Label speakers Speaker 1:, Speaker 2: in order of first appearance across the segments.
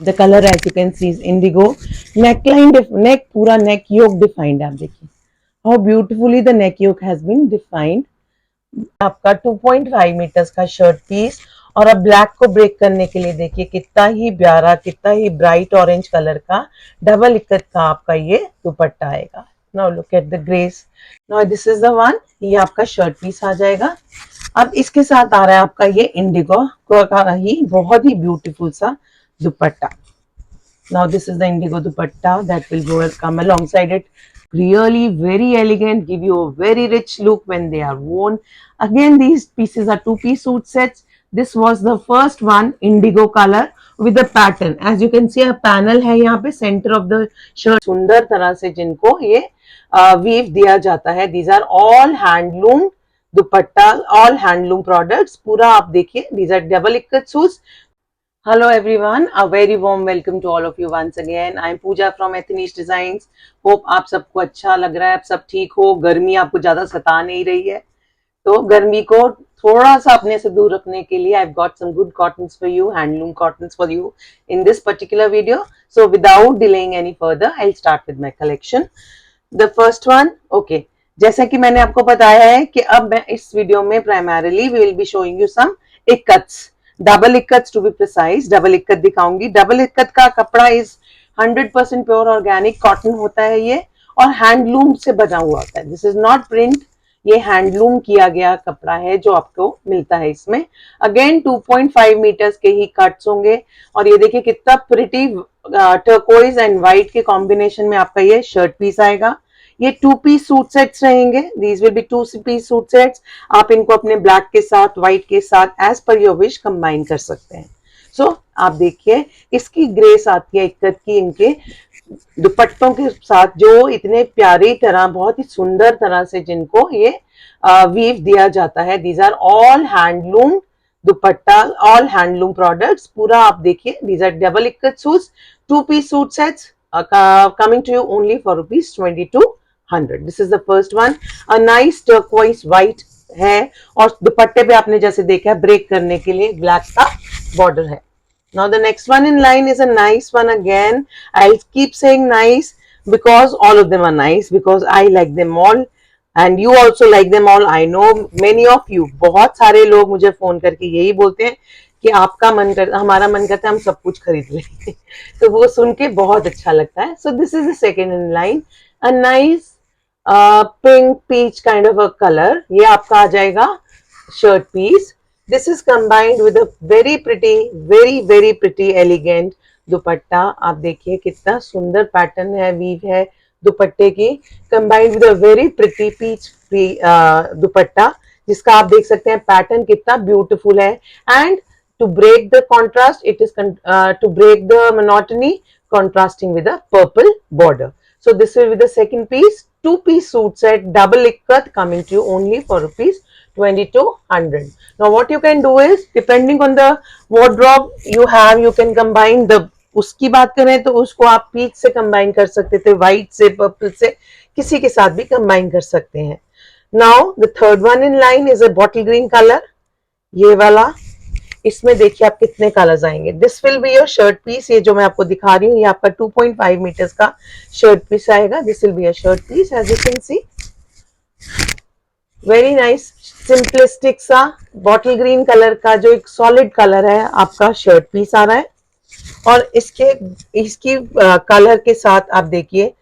Speaker 1: The colour as you can see is indigo. Neckline, neck पूरा neck yoke defined. आप देखिए how beautifully the neck yoke has been defined. आपका 2.5 metres का shirt piece. और अब black को break करने के लिए देखिए कितना ही प्यारा, कितना ही ब्राइट ऑरेंज कलर का डबल इकत का आपका ये दुपट्टा आएगा. Now look at the grace. Now this is the one. ये आपका शर्ट पीस आ जाएगा. अब इसके साथ आ रहा है आपका ये इंडिगो का ही बहुत ही ब्यूटीफुल सा दुपट्टा. Now this is the indigo dupatta that will go come alongside it. Really very elegant, give you a very rich look when they are worn. Again, these pieces are two-piece suit sets. This was the first one, indigo color with the pattern. As you can see, a panel है यहाँ पे center of the shirt. सुंदर तरह से जिनको ये weave दिया जाता है. These are all handloom dupatta, all handloom products. पूरा आप देखिए. These are double ikat suits. Hello everyone, a very warm welcome to all of you once again. I am Pooja from Ethnish Designs. Hope आप सबको अच्छा लग रहा है, आप सब ठीक हो. गर्मी आपको ज्यादा सता नहीं रही है, तो गर्मी को थोड़ा सा अपने से दूर रखने के लिए I've got some good cottons for you, handloom cottons for you in this particular video. So without delaying any further, I'll start with my collection. The first one, okay. जैसा कि मैंने आपको बताया है कि अब मैं इस वीडियो में primarily we will be showing you some ikats, double ikat to be precise. Double ikat दिखाऊंगी. डबल इक्कत का कपड़ा इज 100% प्योर ऑर्गेनिक कॉटन होता है ये, और हैंडलूम से बना हुआ होता है. दिस इज नॉट प्रिंट, ये हैंडलूम किया गया कपड़ा है जो आपको मिलता है इसमें. अगेन 2.5 मीटर्स के ही कट्स होंगे. और ये देखिए कितना प्रिटी टर्कोइज एंड व्हाइट के कॉम्बिनेशन में आपका ये शर्ट पीस आएगा. ये 2-पीस सूट सेट्स रहेंगे. These will be 2-पीस suit sets. आप इनको अपने ब्लैक के साथ, व्हाइट के साथ as per your wish combine कर सकते हैं. सो आप देखिए इसकी ग्रेस आती है इक्कत की इनके दुपट्टों के साथ, जो इतने प्यारी तरह, बहुत ही सुंदर तरह से जिनको ये वीव दिया जाता है. These are all handloom dupatta, all handloom products. पूरा आप देखिए. These are double ikat suits, two piece suit sets coming to you only for ₹2200. This is the first one. A nice turquoise white है, और दुपट्टे पे आपने जैसे देखा है ब्रेक करने के लिए ब्लैक का बॉर्डर है. Now the next one in line is a nice one again. I'll keep saying nice because all of them are nice, because I like them all and you also like them all. I know many of you, बहुत सारे लोग मुझे phone करके यही बोलते हैं कि आपका मन कर, हमारा मन करता है हम सब कुछ खरीद लें. तो वो सुन के बहुत अच्छा लगता है. So this is the second in line. A nice pink peach kind of a colour. ये आपका आ जाएगा shirt piece. This is combined with a very pretty, very very pretty elegant dupatta. आप देखिए कितना सुंदर पैटर्न है, वीव है दुपट्टे की, combined with a very pretty peach dupatta, जिसका आप देख सकते हैं पैटर्न कितना ब्यूटीफुल है. And to break the contrast, it is to break the monotony, contrasting with a purple border. So this will be the second piece. 2-piece suit set, double ikkat, coming to you only for ₹2200. Now what you can do is, depending on the wardrobe you have, you can combine the, उसकी बात करें तो उसको आप peach से combine कर सकते थे, व्हाइट से, पर्पल से, किसी के साथ भी कंबाइन कर सकते हैं. Now the third one in line is a bottle green color. ये वाला, इसमें देखिए आप कितने कलर्स आएंगे. This will be your shirt piece. ये जो मैं आपको दिखा रही हूँ ये आपका 2.5 मीटर्स का शर्ट पीस आएगा. This will be your shirt piece. As you can see, very nice simplistic सा बॉटल ग्रीन कलर का जो एक सॉलिड कलर है आपका शर्ट पीस आ रहा है. और इसकी कलर के साथ आप देखिए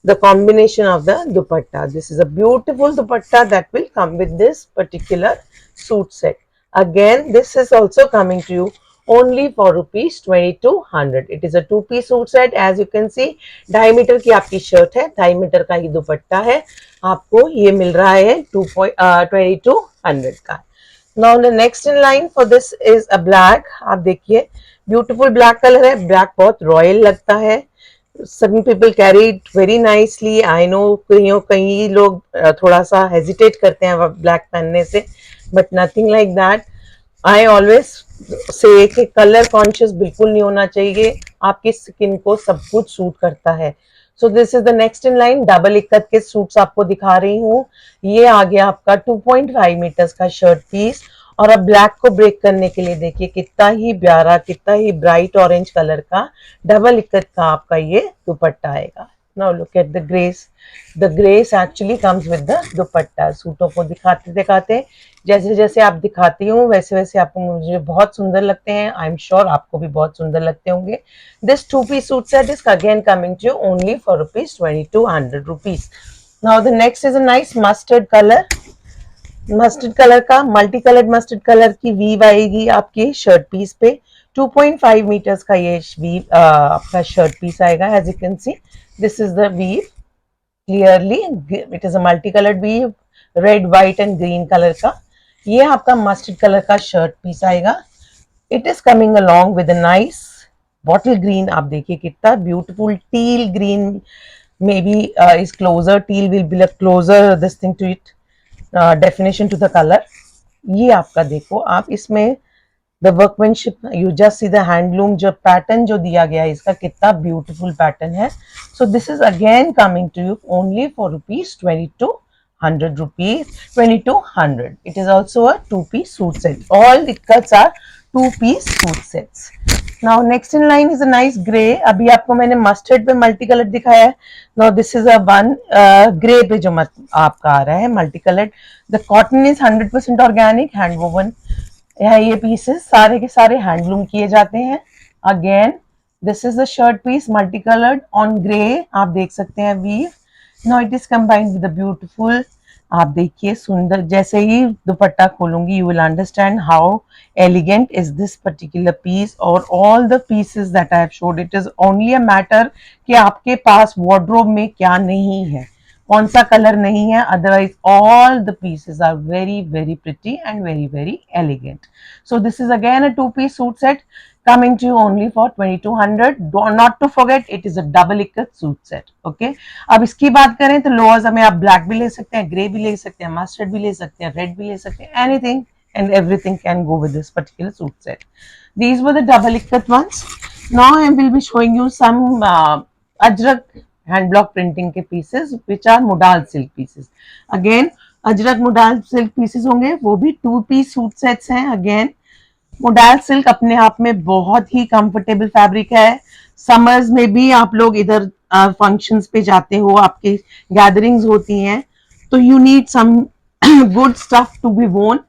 Speaker 1: the combination of the dupatta. This is a beautiful dupatta that will come with this particular suit set. Again, this is also coming to you only for ₹2200. It is a 2-piece suit set. As you can see, 2.5 metre की आपकी shirt है, 2.5 metre का ही दुपट्टा है. आपको ये मिल रहा है 2200 का. Now the next in line for this is a black. आप देखिए ब्यूटीफुल ब्लैक कलर है. ब्लैक बहुत रॉयल लगता है. Some people carry it very nicely. I know कई लोग थोड़ा सा हेजिटेट करते हैं ब्लैक पहनने से, but nothing like that. I always say कि कलर कॉन्शियस बिल्कुल नहीं होना चाहिए. आपकी स्किन को सब कुछ सूट करता है. So this is the next in line. Double ikat के सूट्स आपको दिखा रही हूँ. ये आ गया आपका 2.5 मीटर्स का शर्ट पीस, और अब ब्लैक को ब्रेक करने के लिए देखिए कितना ही प्यारा, कितना ही ब्राइट ऑरेंज कलर का डबल इकत का आपका ये दुपट्टा आएगा। Now look at the grace, the grace actually comes with the dupatta. सूटों को दिखाते दिखाते जैसे जैसे आप दिखाती हूँ वैसे वैसे आपको मुझे बहुत सुंदर लगते हैं। आई एम श्योर आपको भी बहुत सुंदर लगते होंगे। This 2-piece suit set is again coming to you only for ₹2200। Now the next is a nice mustard colour, mustard colour का मल्टी कलर्ड मस्टर्ड कलर की वीव आएगी आपके शर्ट पीस पे। 2.5 मीटर्स का ये वीव आपका शर्ट पीस आएगा। As you can see this is the weave clearly, it is a multi coloured weave, red white and green colour का। ये आपका मस्टर्ड कलर का शर्ट पीस आएगा। It is coming along with a nice bottle green. आप देखिए कितना beautiful teal green, maybe is closer, teal will be closer this thing to it, definition to the colour. ये आपका देखो आप इसमें the workmanship, you just see the handloom, जो pattern जो दिया गया है इसका कितना ब्यूटीफुल पैटर्न है। So this is again coming to you only for ₹2200। It is also a 2-piece suit set. All the cuts are 2-piece suit sets. Now next in line is a nice grey. अभी आपको मैंने mustard पे multi colour दिखाया है। Now this is a one grey पे जो आपका आ रहा है multi coloured. The cotton is 100% organic, hand woven है। ये पीसेस सारे के सारे हैंडलूम किए जाते हैं। Again this is the shirt piece multi coloured on grey, आप देख सकते हैं weave. Now it is combined with the beautiful, आप देखिए सुंदर, जैसे ही दुपट्टा खोलूंगी you will understand how elegant is this particular piece. और all the pieces that I have showed, it is only a matter कि आपके पास वार्डरोब में क्या नहीं है, कौन सा कलर नहीं है। Otherwise all the pieces are very very pretty and very very elegant. So this is again a 2-piece suit set coming to you only for 2200. Not to forget it is a double ikat suit set. Okay, अब इसकी बात करें तो lowers में आप black भी ले सकते हैं, ग्रे भी ले सकते हैं, मस्टर्ड भी ले सकते हैं, रेड भी ले सकते हैं, anything and everything can go with this particular suit set. These were the double ikat ones. Now I will be showing you some ajrak hand block printing के pieces which are modal silk pieces. Again Ajrak modal silk pieces होंगे, वो भी 2-piece suit sets हैं। Again modal silk अपने आप में बहुत ही comfortable fabric है। समर्स में भी आप लोग इधर फंक्शंस पे जाते हो, आपकी गैदरिंग्स होती हैं, तो you need some good stuff to be worn.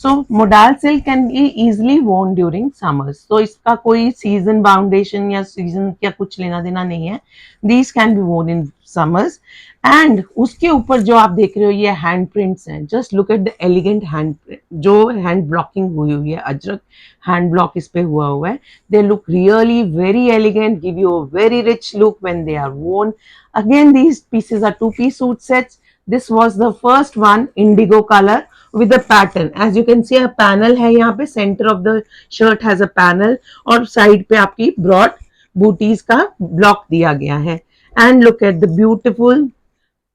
Speaker 1: So modal silk can be easily worn during summers. तो इसका कोई सीजन बाउंडेशन या सीजन या कुछ लेना देना नहीं है। दीज कैन बी वोन इन समर्स। एंड उसके ऊपर जो आप देख रहे हो ये हैंड प्रिंट्स हैं। Just look at the elegant hand print, जो हैंड ब्लॉकिंग हुई हुई है, अजरक हैंड ब्लॉक इस पे हुआ हुआ है। They look really very elegant, give you a very rich look when they are worn. Again these pieces are 2-piece suit sets. This was the first one, indigo color with a pattern. As you can see a panel है यहाँ पे, center of the shirt has a panel और side पे आपकी broad booties का block दिया गया है। And look at the beautiful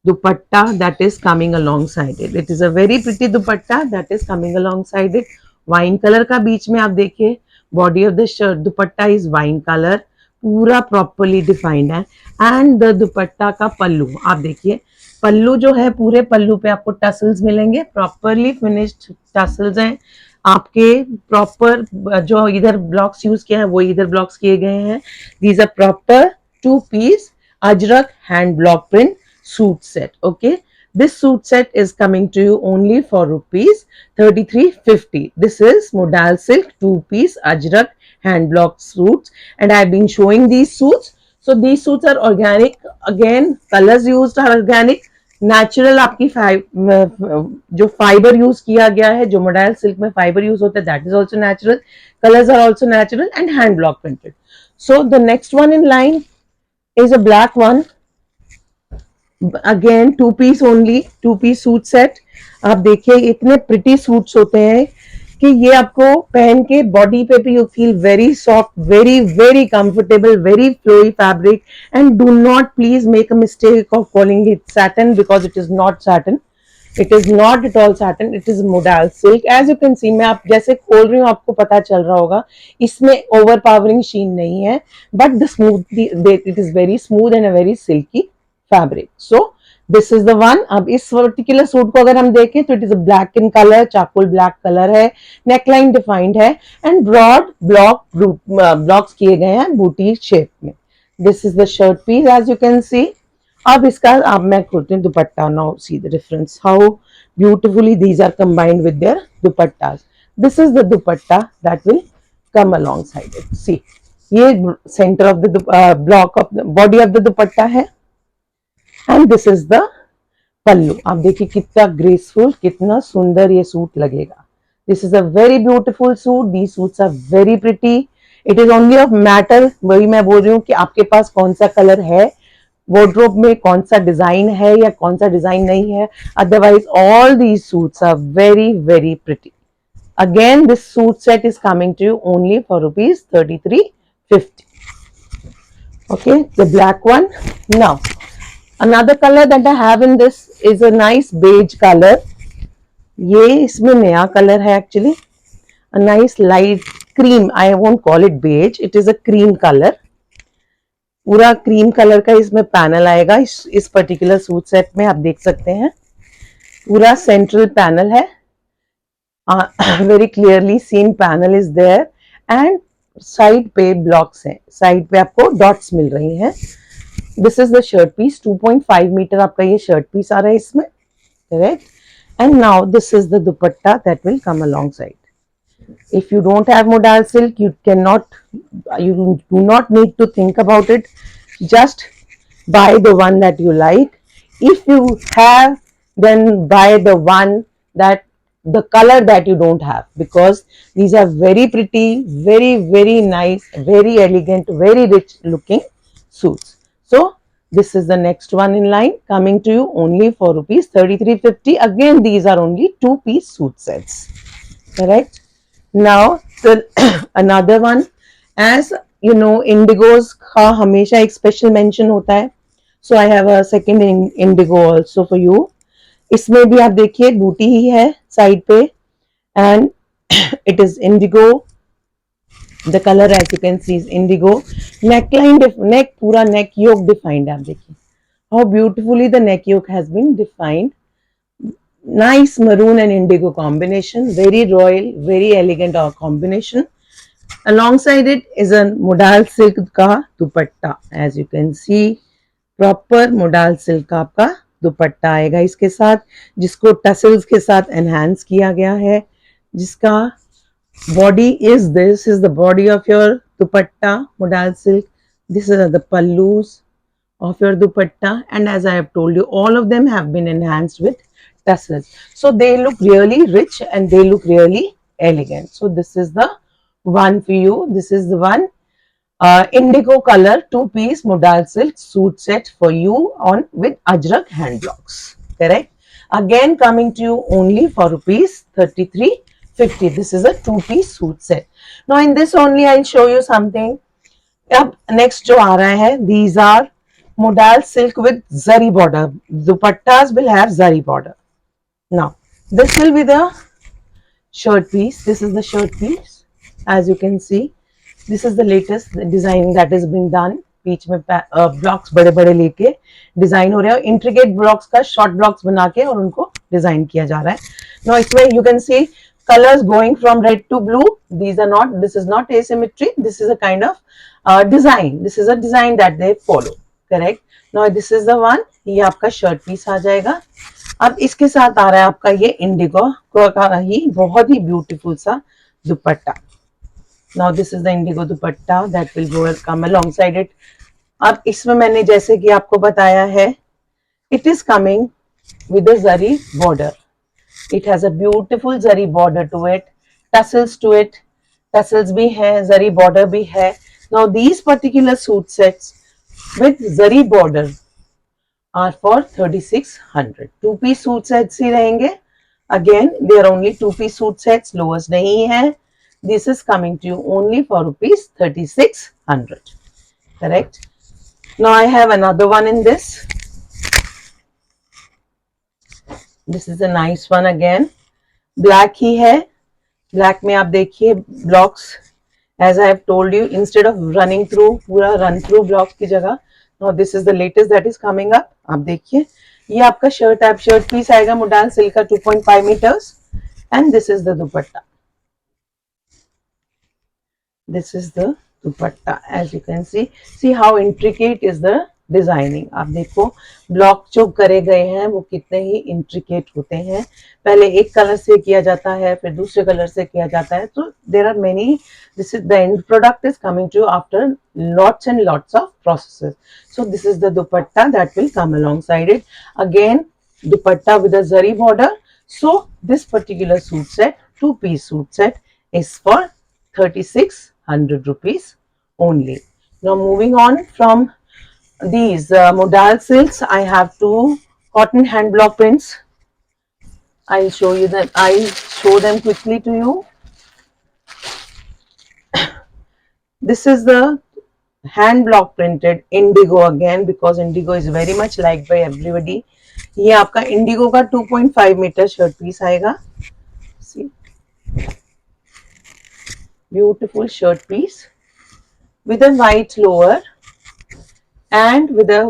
Speaker 1: dupatta that is coming alongside it. It is a very pretty dupatta that is coming alongside it. Wine color का बीच में आप देखिए, body of the shirt dupatta is wine color, पूरा properly defined है। And the dupatta का पल्लू आप देखिए, पल्लू जो है पूरे पल्लू पे आपको टसल्स मिलेंगे, properly finished टसल्स हैं आपके। प्रॉपर जो इधर ब्लॉक्स यूज किया है वो इधर ब्लॉक्स किए गए हैं। These are proper 2-piece ajrak hand block print suit set. Okay, this suit set is coming to you only for ₹3350. This is modal silk 2-piece ajrak hand block suits and I have been showing these suits. So these suits are organic. Again colors used are organic. Natural आपकी जो fibre use किया गया है, जो modal silk में fibre use होता है, that is also natural, colours are also natural and hand block printed. So the next one in line is a black one. Again 2-piece only, 2-piece suit set. आप देखिए इतने pretty suits होते हैं कि ये आपको पहन के बॉडी पे भी you feel very soft, very very comfortable, very flowy fabric. And do not please make a mistake of calling it satin because it is not satin, it is not at all satin, it is modal silk. As you can see, मैं आप जैसे खोल रही हूँ आपको पता चल रहा होगा इसमें ओवर पावरिंग शीन नहीं है, but the smooth, it is very smooth and a very silky fabric. So this is the one. अब इस पर्टिकुलर सूट को अगर हम देखें तो it is a black in colour, charcoal black colour है, नेकलाइन डिफाइंड है एंड ब्रॉड ब्लॉक्स किए गए हैं बूटी शेप में. This is the shirt piece as you can see. अब इसका अब मैं खोलती हूँ dupatta. Now see the difference how beautifully these are combined with their dupattas. This is the dupatta that will come along side it. See, ये centre of the block of body of the dupatta है and this is the pallu. आप देखिए कितना graceful, कितना सुंदर ये suit लगेगा. This is a very beautiful suit. The suits are very pretty. It is only of matter, वही मैं बोल रही हूँ कि आपके पास कौन सा कलर है, वार्डरोब में कौन सा डिजाइन है या कौन सा डिजाइन नहीं है. Otherwise all these suits are very very pretty. Again, this suit set is coming to you only for rupees 3350. Okay, the black one. Now, another color that I have in this is a nice beige color. ये इसमें नया color है actually. A nice light cream. I won't call it beige. It is a cream color. पूरा cream colour का इसमें panel आएगा. इस particular suit set में आप देख सकते हैं पूरा सेंट्रल पैनल है. Very clearly seen panel is there and side पे ब्लॉक्स हैं. साइड पे आपको डॉट्स मिल रही हैं. This is the shirt piece. 2.5 metre आपका ये शर्ट पीस आ रहा है इसमें, correct. And now this is the dupatta that will come along side. If you don't have modal silk, you do not need to think about it. Just buy the one that you like. If you have, then buy the one that the color that you don't have, because these are very pretty, very very nice, very elegant, very rich looking suits. So this is the next one in line, coming to you only for rupees 3350. Again, these are only 2-piece suit sets, correct. Now the another one, as you know, indigos का हमेशा एक special mention होता है. So I have a second indigo also for you. इसमें भी आप देखिए बूटी ही है साइड पे and it is indigo. The color as you can see is indigo. Neckline, neck पूरा neck yoke defined है. आप देखिए how beautifully the neck yoke has been defined. Nice maroon and indigo combination, very royal, very elegant combination. Alongside it is a modal silk का दुपट्टा. As you can see, proper modal silk का आपका दुपट्टा आएगा इसके साथ, जिसको tassels के साथ enhance किया गया है. जिसका body is, this is the body of your dupatta modal silk. This is the pallus of your dupatta, and as I have told you, all of them have been enhanced with tassels, so they look really rich and they look really elegant. So this is the one for you. This is the one indigo color 2-piece modal silk suit set for you on with ajrak hand blocks, correct. Again, coming to you only for rupees 3350. This is a 2-piece suit set. Now in this only I'll show you something. अब next जो आ रहा है, these are modal silk with zari border. Dupattas will have zari border. Now this will be the shirt piece. This is the shirt piece. As you can see, this is the latest design that has been done. बीच में blocks बड़े बड़े लेके design हो रहे हैं. Intricate blocks का short blocks बना के और उनको डिजाइन किया जा रहा है. Now इसमें you can see colors going from red to blue. These are not, this is not asymmetry. This is a kind of design. This is a design that they follow, correct. Now this is the one. ये आपका shirt piece आ जाएगा. अब इसके साथ आ रहा है आपका ये इंडिगो का ही बहुत ही ब्यूटीफुल सा dupatta. Now this is the indigo dupatta that will go come alongside it. अब इसमें मैंने जैसे कि आपको बताया है, it is coming with a zari border. It has a beautiful zari border to it, tassels to it. Tassels भी है, जरी बॉर्डर भी है. Now these particular suit sets with zari border are for 3600. 2-piece suit sets ही रहेंगे. Again, they are only 2-piece suit sets. Lowers नहीं है. This is coming to you only for rupees 3600. Correct. Now I have another one in this. This is a nice one again. Black ही है. Black में आप देखिए blocks. As I have told you, instead of पूरा run through blocks की जगह, now this is the latest that is coming up. आप देखिए ये आपका शर्ट पीस आएगा मोडाल सिल्क का 2.5 metres and this is the dupatta. This is the dupatta. As you can see how intricate is the designing. आप देखो block जो करे गए हैं वो कितने ही इंट्रिकेट होते हैं. पहले एक कलर से किया जाता है, फिर दूसरे कलर से किया जाता है. तो there are many. This is the end product is coming to after lots and lots of processes. So this is the dupatta that will come alongside it. Again, dupatta with a zari border. So this particular suit set, two-piece suit set, is for 3600 rupees only. Now moving on from these modal silks, I have two cotton hand block prints. I'll show you them. I'll show them quickly to you. This is the hand block printed indigo again, because indigo is very much liked by everybody. ये आपका Indigo का 2.5 metre shirt piece आएगा. See, beautiful shirt piece with a white lower and with a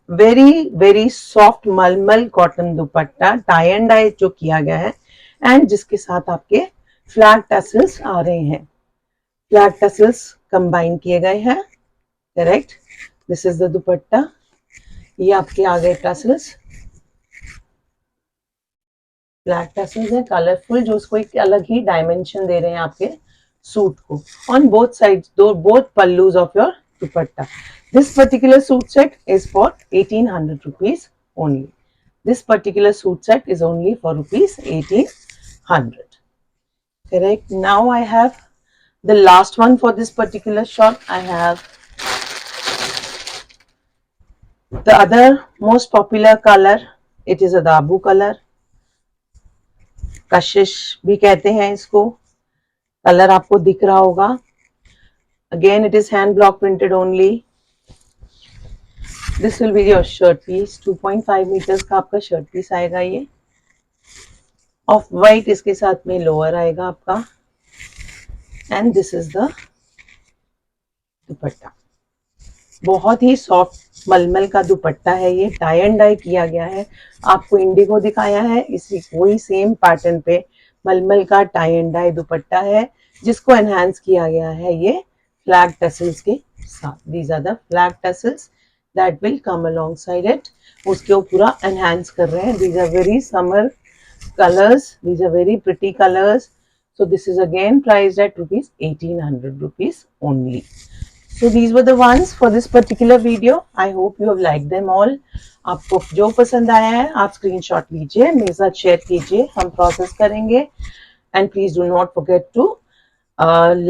Speaker 1: very soft mulmul cotton dupatta, tie and dye जो किया गया है, and जिसके साथ आपके फ्लैट टसल्स आ रहे हैं. फ्लैट टसल्स कंबाइन किए गए हैं. करेक्ट. दिस इज द दुपट्टा. ये आपके आ गए टसल्स, फ्लैट टसल्स है कलरफुल, जो उसको एक अलग ही डायमेंशन दे रहे हैं आपके सूट को. On both sides, both pallus of your dupatta. This particular suit set is for 1800 rupees only. This particular suit set is only for rupees 1800. Correct. Now I have the last one for this particular shop. I have the other most popular color. It is a dabu color. कशिश भी कहते हैं इसको. Colour आपको दिख रहा होगा. Again, it is hand block printed only. This will be your shirt piece. 2.5 meters का आपका शर्ट पीस आएगा. ये ऑफ वाइट इसके साथ में लोअर आएगा आपका. एंड दिस इज द दुपट्टा. बहुत ही सॉफ्ट मलमल का दुपट्टा है. ये टाई एंड डाई किया गया है. आपको इंडिगो दिखाया है, इसी वही सेम पैटर्न पे मलमल का टाई एंड डाई दुपट्टा है, जिसको एनहांस किया गया है ये फ्लैग टसल्स के साथ. These are the flag tassels that will come alongside it. उसके वो पूरा एनहांस कर रहे हैं. These are very summer colors. These are very pretty colors. So this is again priced at rupees 1800 rupees only. So these were the ones for this particular video. I hope you have liked them all. आपको जो पसंद आया है आप screenshot लीजिए, मेरे साथ share कीजिए, हम प्रोसेस करेंगे. And please do not forget to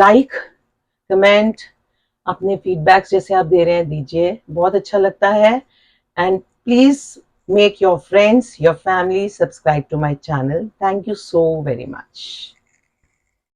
Speaker 1: like, comment, अपने फीडबैक्स जैसे आप दे रहे हैं दीजिए, बहुत अच्छा लगता है. And please make your friends, your family subscribe to my channel. Thank you so very much.